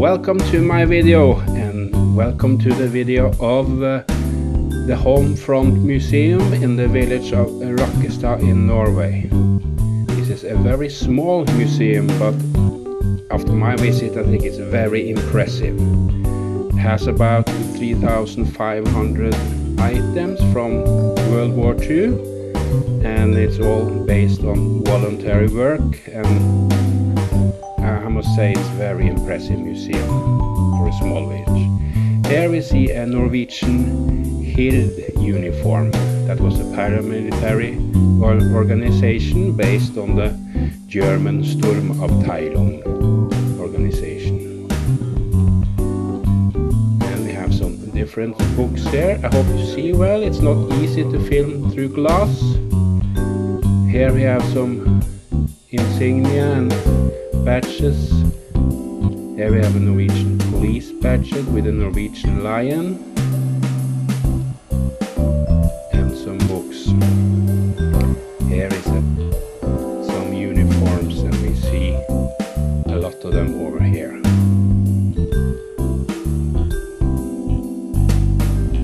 Welcome to my video, and welcome to the video of the Home Front Museum in the village of Rakkestad in Norway. This is a very small museum, but after my visit I think it's very impressive. It has about 3,500 items from World War II, and it's all based on voluntary work, and I must say it's a very impressive museum for a small village. Here we see a Norwegian hild uniform. That was a paramilitary organization based on the German Sturmabteilung organization. And we have some different books here. I hope you see well. It's not easy to film through glass. Here we have some insignia and badges. Here we have a Norwegian police badge with a Norwegian lion and some books. Here is some uniforms, and we see a lot of them over here.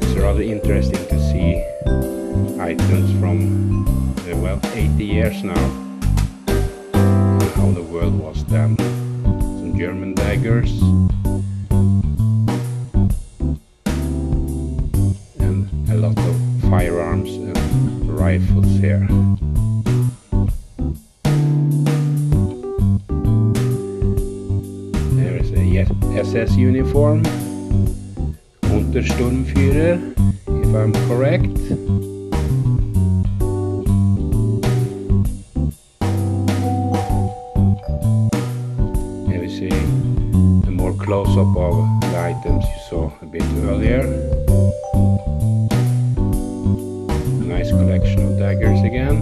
It's rather interesting to see items from well, 80 years now, how the world was then. Some German daggers and a lot of firearms and rifles here. There is a SS uniform, Untersturmführer, if I'm correct. Close-up of the items you saw a bit earlier. A nice collection of daggers again.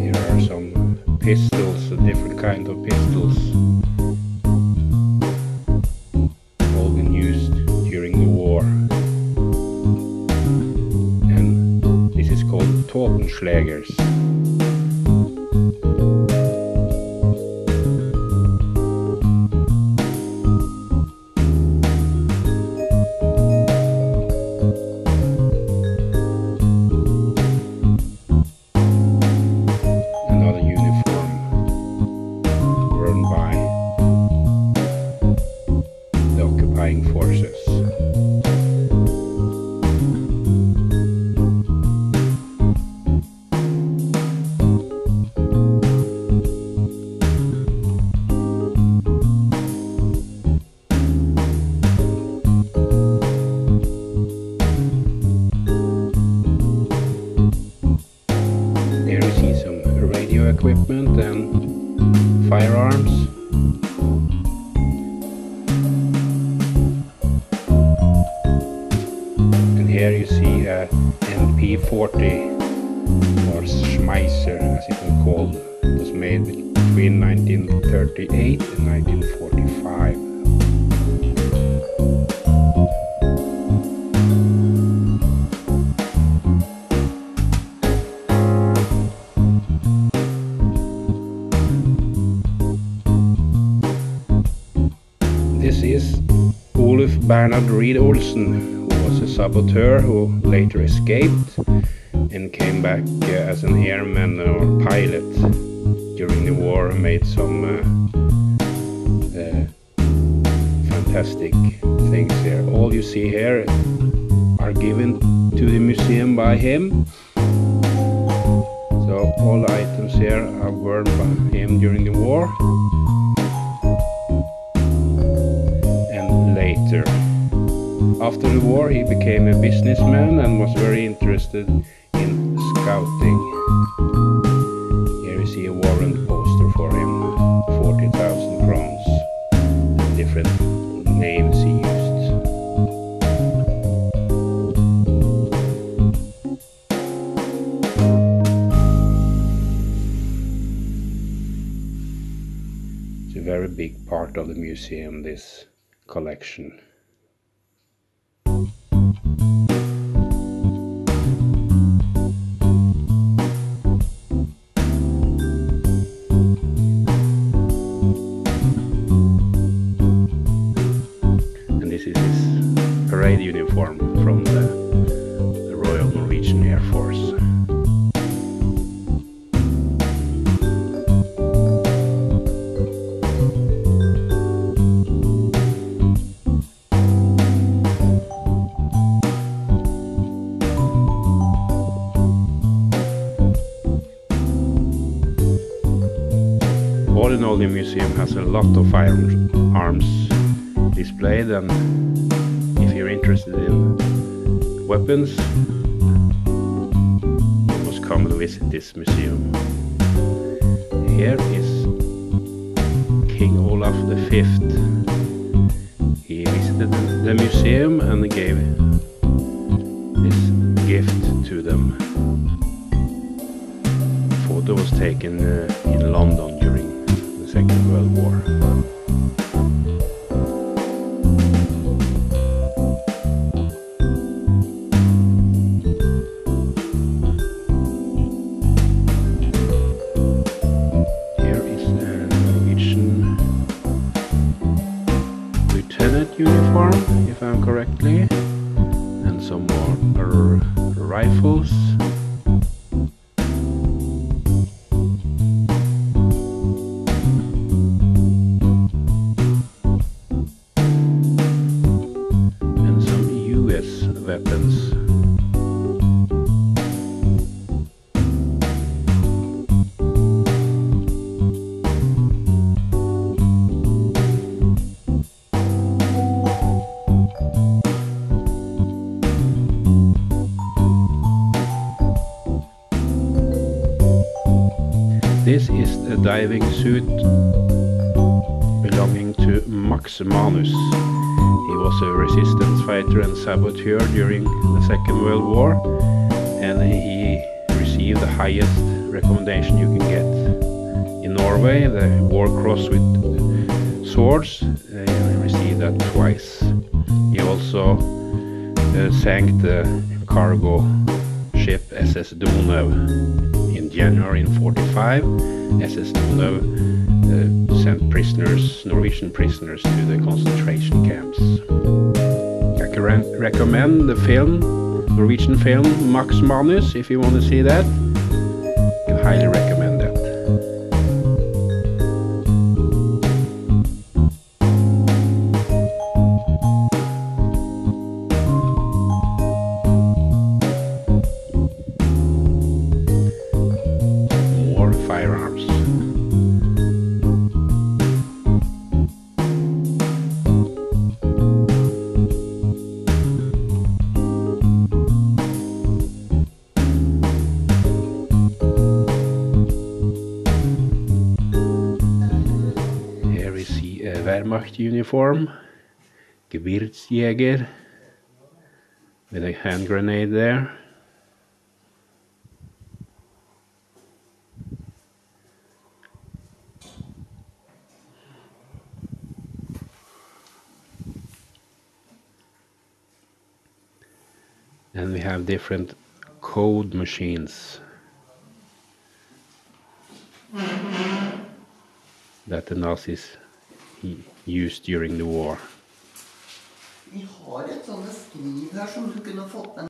Here are some pistols, a different kind of pistols. Schlägers. Another uniform worn by the occupying forces. Equipment and firearms. And here you see a MP40 or Schmeisser, as it was called. It was made between 1938 and 1945. This is Bernard Reed Olsen, who was a saboteur who later escaped and came back as an airman or pilot during the war, and made some fantastic things here. All you see here are given to the museum by him. So all the items here are worn by him during the war. Later, after the war, he became a businessman and was very interested in scouting. Here you see a warrant poster for him, 40,000 crowns, and different names he used. It's a very big part part of the museum, this collection. And this is his parade uniform from the Royal Norwegian Air Force. All in all, the museum has a lot of firearms displayed, and if you're interested in weapons, you must come and visit this museum. Here is King Olaf V. He visited the museum and gave this gift to them. The photo was taken in London during the Second World War. Here is a Norwegian lieutenant uniform, if I'm correctly, and some more rifles. Weapons. This is a diving suit belonging to Max Manus. He was a resistance fighter and saboteur during the Second World War, and he received the highest recommendation you can get in Norway, the War Cross with swords. He received that twice. He also sank the cargo ship SS Donau in January in 1945. SS Donau sent prisoners, Norwegian prisoners, to the concentration camps. I can recommend the film, Norwegian film Max Manus, if you want to see that. I can highly recommend that. More firearms. Wehrmacht uniform, Gebirgsjäger, with a hand grenade there. And we have different code machines that the Nazis used during the war. Vi har et sånt skriv her som du kunne fått med.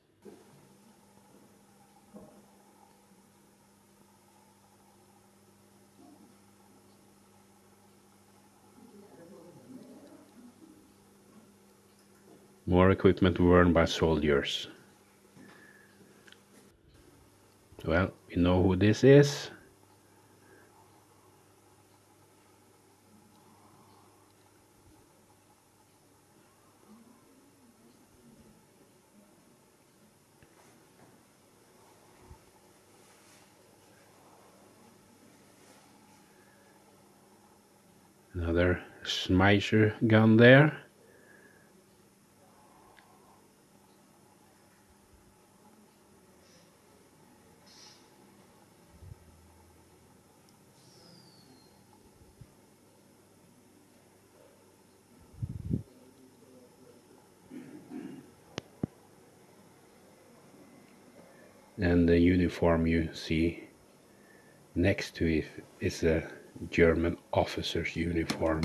More equipment worn by soldiers. Well, we know who this is. Another Schmeischer gun there. And the uniform you see next to it is a German officer's uniform.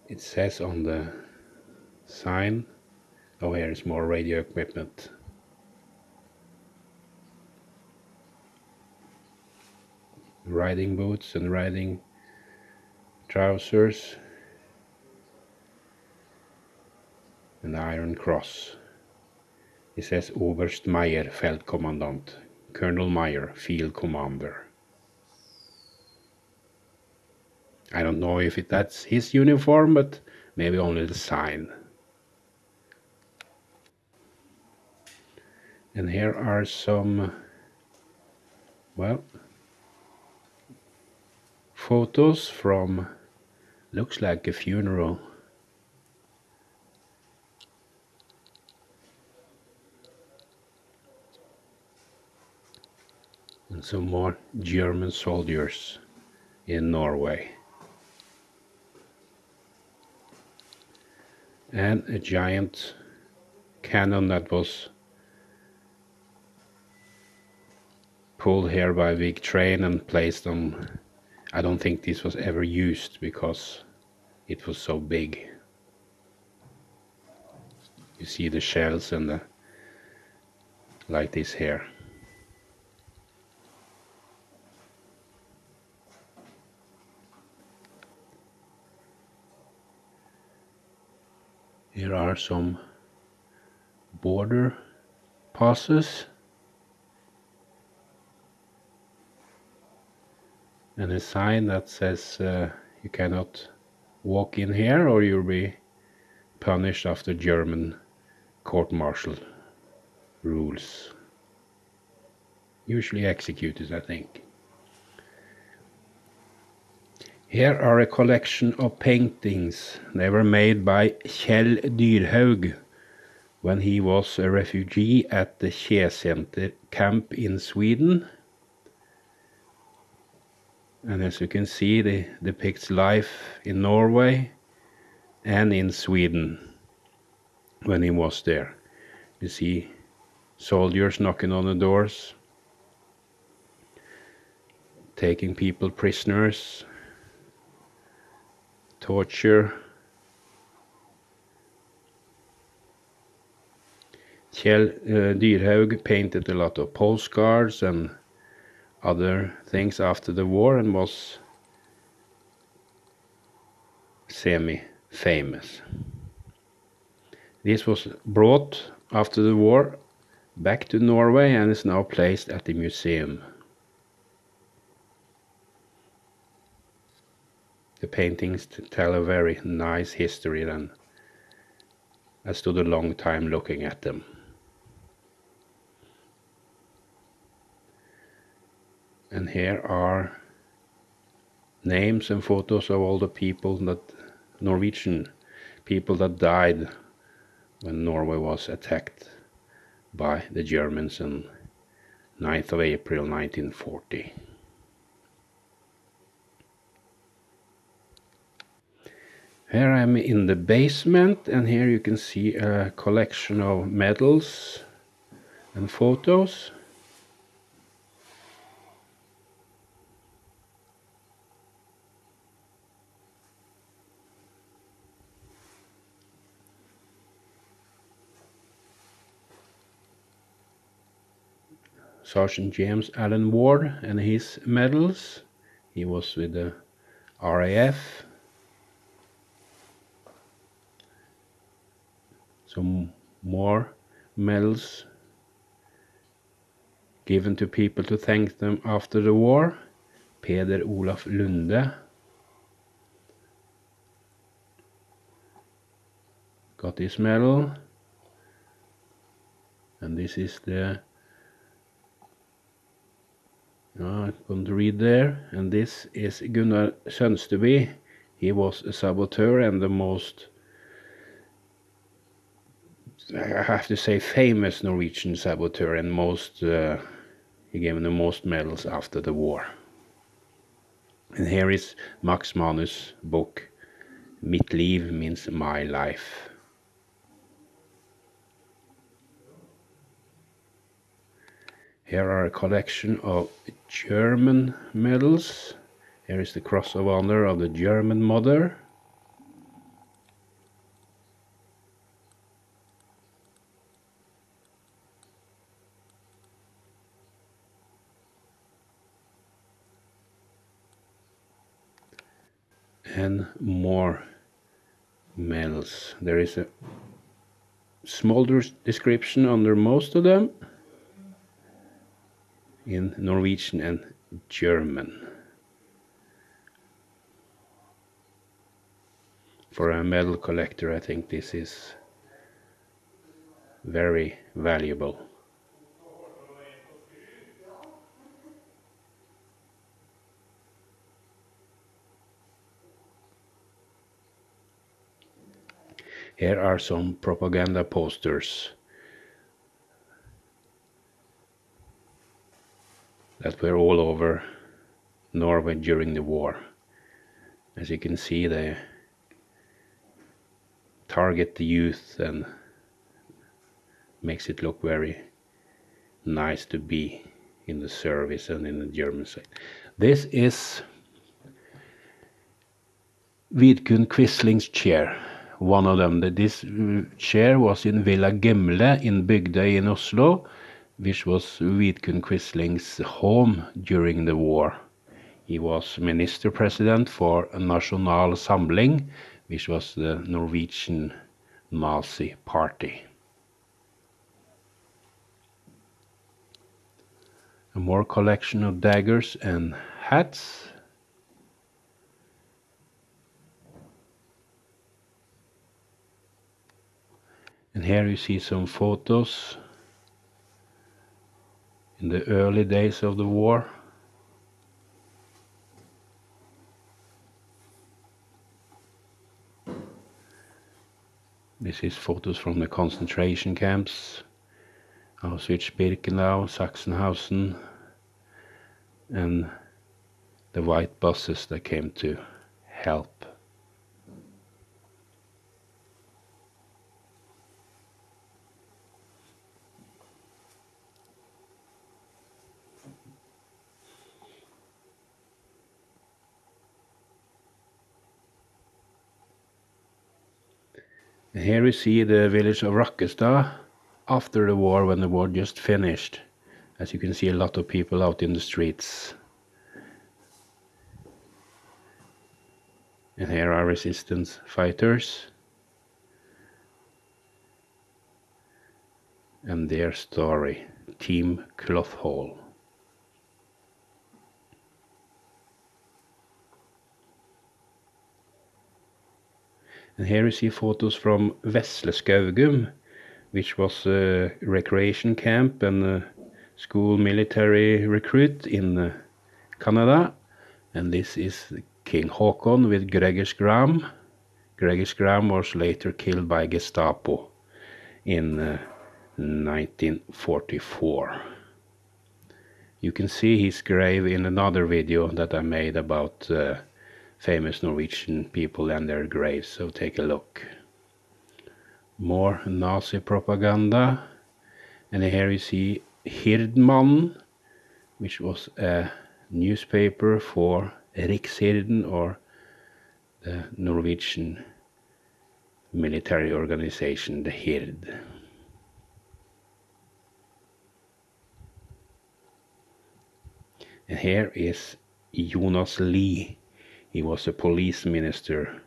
It says on the sign, oh, here is more radio equipment. Riding boots and riding trousers. An iron cross. It says Oberst Meyer, Feldkommandant. Colonel Meyer, Field Commander. I don't know if that's his uniform, but maybe only the sign. And here are some, well, photos from, looks like a funeral. And some more German soldiers in Norway. And a giant cannon that was pulled here by a big train and placed on. I don't think this was ever used because it was so big. You see the shells and the, like this here. Here are some border passes and a sign that says you cannot walk in here or you'll be punished after German court-martial rules. Usually executed, I think. Here are a collection of paintings. They were made by Kjell Dyrhaug when he was a refugee at the Kjecenter camp in Sweden. And as you can see, they depicts life in Norway and in Sweden when he was there. You see soldiers knocking on the doors, taking people prisoners, torture. Kjell Dyrhaug painted a lot of postcards and other things after the war and was semi-famous. This was brought after the war back to Norway and is now placed at the museum. The paintings tell a very nice history, and I stood a long time looking at them. And here are names and photos of all the people that, Norwegian people that died when Norway was attacked by the Germans on 9th of April 1940. Here I'm in the basement, and here you can see a collection of medals and photos. Sergeant James Allen Ward and his medals. He was with the RAF. Some more medals given to people to thank them after the war. Peder Olaf Lunde got his medal, and this is the, I couldn't read there, and this is Gunnar Sønsteby. He was a saboteur and the most, I have to say, famous Norwegian saboteur, and most, he gave him the most medals after the war. And here is Max Manus' book, Mitt liv means my life. Here are a collection of German medals. Here is the Cross of Honor of the German Mother. And more medals. There is a small description under most of them in Norwegian and German. For a medal collector, I think this is very valuable. Here are some propaganda posters that were all over Norway during the war. As you can see, they target the youth and makes it look very nice to be in the service and in the German side. This is VIDKUN QUISLING'S chair. One of them. This chair was in Villa Gimle in Bygdøy in Oslo, which was VIDKUN QUISLING'S home during the war. He was minister president for Nasjonal Samling, which was the Norwegian Nazi party. A more collection of daggers and hats. And here you see some photos in the early days of the war. This is photos from the concentration camps, Auschwitz-Birkenau, Sachsenhausen, and the white buses that came to help. And here we see the village of Rakkestad after the war, when the war just finished. As you can see, a lot of people out in the streets. And here are resistance fighters and their story, Team Cloth Hall. And here you see photos from Vesleskaugum, which was a recreation camp and a school military recruit in Canada. And this is King Håkon with Gregers Gram. Gregers Gram was later killed by Gestapo in 1944. You can see his grave in another video that I made about famous Norwegian people and their graves, so take a look. More Nazi propaganda. And here you see Hirdmannen, which was a newspaper for Rikshirden, or the Norwegian military organization, the Hird. And here is Jonas Lie. He was a police minister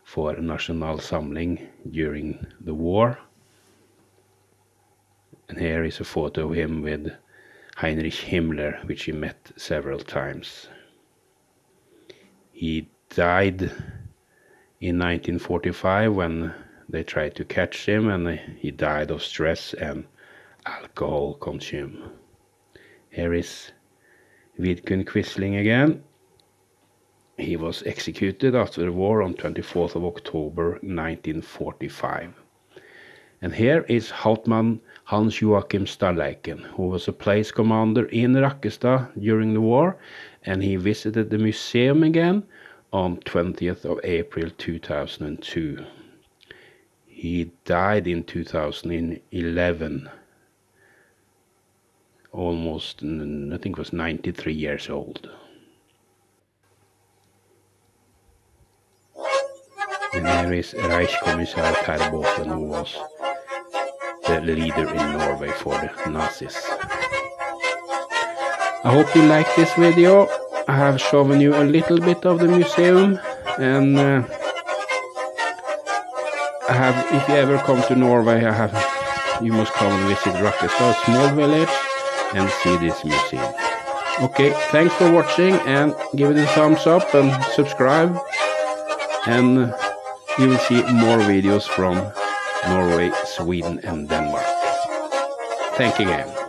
for Nasjonal Samling during the war. And here is a photo of him with Heinrich Himmler, which he met several times. He died in 1945 when they tried to catch him, and he died of stress and alcohol consume. Here is VIDKUN QUISLING again. He was executed after the war on 24th of October 1945. And here is Hauptmann Hans Joachim Stalleiken, who was a place commander in Rakkestad during the war, and he visited the museum again on 20th of April 2002. He died in 2011 almost, I think was 93 years old. And here is Reichskommissar Terboven, who was the leader in Norway for the Nazis. I hope you like this video. I have shown you a little bit of the museum, and if you ever come to Norway, you must come and visit Rakkestad, a small village, and see this museum. Okay, thanks for watching, and give it a thumbs up and subscribe, and you will see more videos from Norway, Sweden and Denmark. Thank you again.